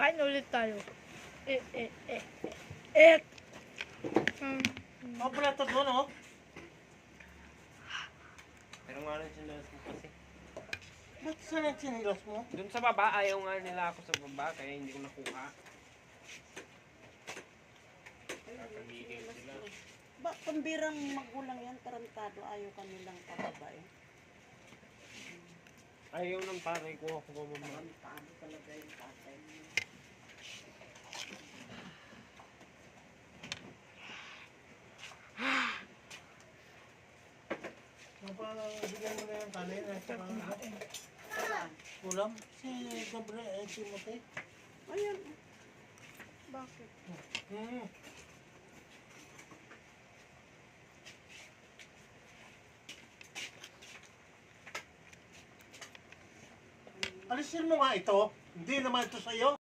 Kain ulit tayo. Eh. Mapulatot mo, no? Pero nga lang sinilas mo kasi. Ba't saan ang sinilas mo? Doon sa baba, ayaw nga nila ako sa baba, kaya hindi ko nakuha. Kakagigil sila. Ba, pambirang magulang yan, tarantado, ayaw kanilang pababae. Ayaw ng tatay ko ako mamama. Tarantado talaga yung tatay mo. Bigyan mo na yung kanin at saka ulam. Si Gabriel, si Mote. Ayan. Bakit? Alisin mo nga ito. Hindi naman ito sa'yo.